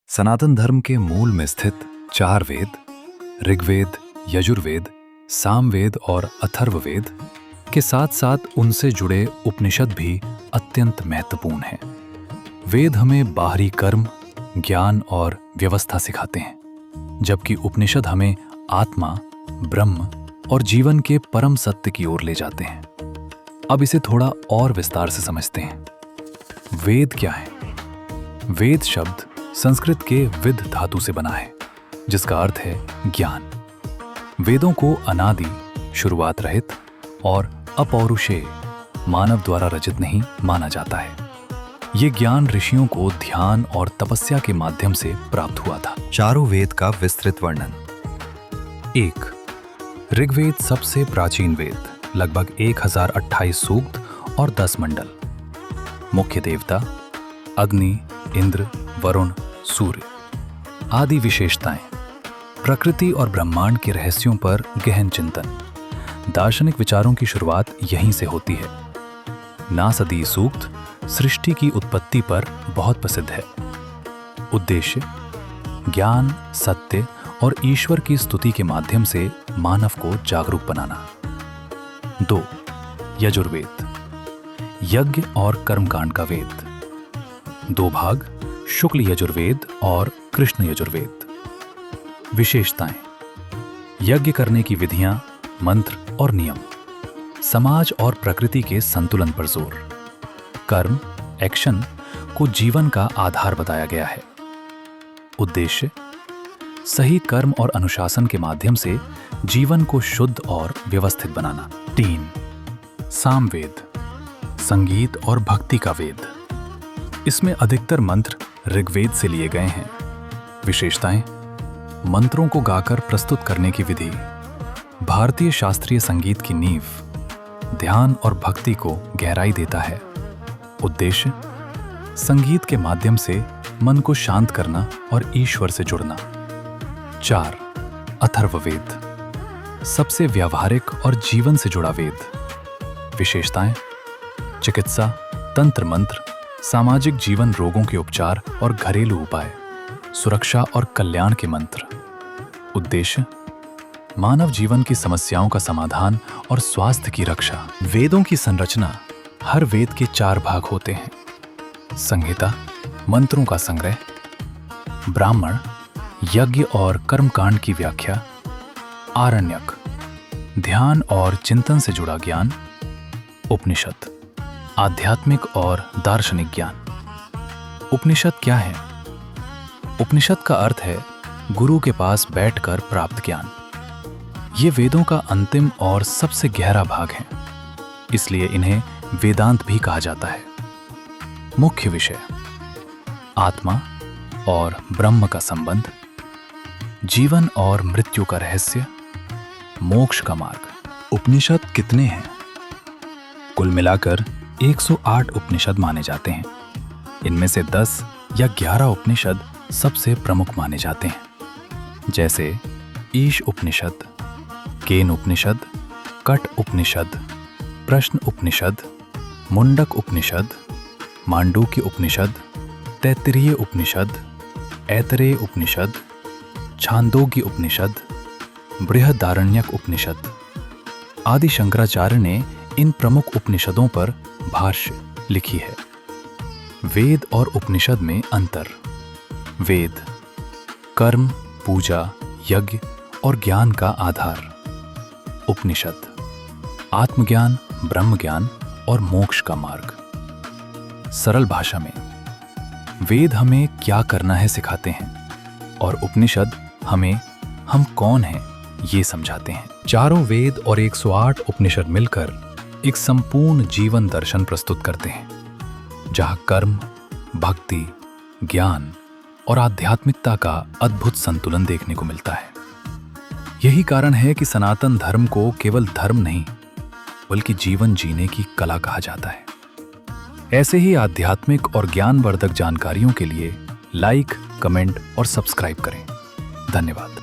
सनातन धर्म के मूल में स्थित 4 वेद ऋग्वेद, यजुर्वेद, सामवेद और अथर्ववेद के साथ साथ उनसे जुड़े उपनिषद भी अत्यंत महत्वपूर्ण हैं। वेद हमें बाहरी कर्म, ज्ञान और व्यवस्था सिखाते हैं, जबकि उपनिषद हमें आत्मा, ब्रह्म और जीवन के परम सत्य की ओर ले जाते हैं। अब इसे थोड़ा और विस्तार से समझते हैं। वेद क्या है? वेद शब्द संस्कृत के विद धातु से बना है, जिसका अर्थ है ज्ञान। वेदों को अनादि, शुरुआत रहित और अपौरुषेय, मानव द्वारा रचित नहीं माना जाता है। ये ज्ञान ऋषियों को ध्यान और तपस्या के माध्यम से प्राप्त हुआ था। चारों वेद का विस्तृत वर्णन। 1. ऋग्वेद सबसे प्राचीन वेद, लगभग 1028 सूक्त और 10 मंडल। मुख्य देवता अग्नि, इंद्र, वरुण, सूर्य। आदि विशेषताएं: प्रकृति और ब्रह्मांड के रहस्यों पर गहन चिंतन। दार्शनिक विचारों की शुरुआत यहीं से होती है। नासदी सूक्त सृष्टि की उत्पत्ति पर बहुत प्रसिद्ध है। उद्देश्य: ज्ञान, सत्य और ईश्वर की स्तुति के माध्यम से मानव को जागरूक बनाना। 2. यजुर्वेद, यज्ञ और कर्मकांड का वेद। 2 भाग, शुक्ल यजुर्वेद और कृष्ण यजुर्वेद। विशेषताएं: यज्ञ करने की विधियां, मंत्र और नियम। समाज और प्रकृति के संतुलन पर जोर। कर्म, एक्शन को जीवन का आधार बताया गया है। उद्देश्य: सही कर्म और अनुशासन के माध्यम से जीवन को शुद्ध और व्यवस्थित बनाना। 3. सामवेद, संगीत और भक्ति का वेद। इसमें अधिकतर मंत्र ऋग्वेद से लिए गए हैं। विशेषताएं: मंत्रों को गाकर प्रस्तुत करने की विधि, भारतीय शास्त्रीय संगीत की नींव, ध्यान और भक्ति को गहराई देता है। उद्देश्य: संगीत के माध्यम से मन को शांत करना और ईश्वर से जुड़ना। 4. अथर्ववेद, सबसे व्यावहारिक और जीवन से जुड़ा वेद। विशेषताएं: चिकित्सा, तंत्र मंत्र, सामाजिक जीवन, रोगों के उपचार और घरेलू उपाय, सुरक्षा और कल्याण के मंत्र। उद्देश्य: मानव जीवन की समस्याओं का समाधान और स्वास्थ्य की रक्षा। वेदों की संरचना: हर वेद के 4 भाग होते हैं। संहिता, मंत्रों का संग्रह। ब्राह्मण, यज्ञ और कर्मकांड की व्याख्या। आरण्यक, ध्यान और चिंतन से जुड़ा ज्ञान। उपनिषद, आध्यात्मिक और दार्शनिक ज्ञान। उपनिषद क्या है? उपनिषद का अर्थ है गुरु के पास बैठकर प्राप्त ज्ञान। ये वेदों का अंतिम और सबसे गहरा भाग है, इसलिए इन्हें वेदांत भी कहा जाता है। मुख्य विषय: आत्मा और ब्रह्म का संबंध, जीवन और मृत्यु का रहस्य, मोक्ष का मार्ग। उपनिषद कितने हैं? कुल मिलाकर 108 उपनिषद माने जाते हैं। इनमें से 10 या 11 उपनिषद सबसे प्रमुख माने जाते हैं, जैसे ईश उपनिषद, केन उपनिषद, कट उपनिषद, प्रश्न उपनिषद, मुंडक उपनिषद, मांडूक्य उपनिषद, तैत्तिरीय उपनिषद, ऐतरेय उपनिषद, छांदोग्य उपनिषद, बृहदारण्यक उपनिषद। आदि शंकराचार्य ने इन प्रमुख उपनिषदों पर भाष्य लिखी है। वेद और उपनिषद में अंतर। वेद कर्म, पूजा, यज्ञ और ज्ञान का आधार। उपनिषद आत्मज्ञान, ब्रह्म ज्ञान और मोक्ष का मार्ग। सरल भाषा में, वेद हमें क्या करना है सिखाते हैं और उपनिषद हमें हम कौन हैं ये समझाते हैं। चारों वेद और 108 उपनिषद मिलकर एक संपूर्ण जीवन दर्शन प्रस्तुत करते हैं, जहां कर्म, भक्ति, ज्ञान और आध्यात्मिकता का अद्भुत संतुलन देखने को मिलता है। यही कारण है कि सनातन धर्म को केवल धर्म नहीं, बल्कि जीवन जीने की कला कहा जाता है। ऐसे ही आध्यात्मिक और ज्ञानवर्धक जानकारियों के लिए लाइक, कमेंट और सब्सक्राइब करें। धन्यवाद।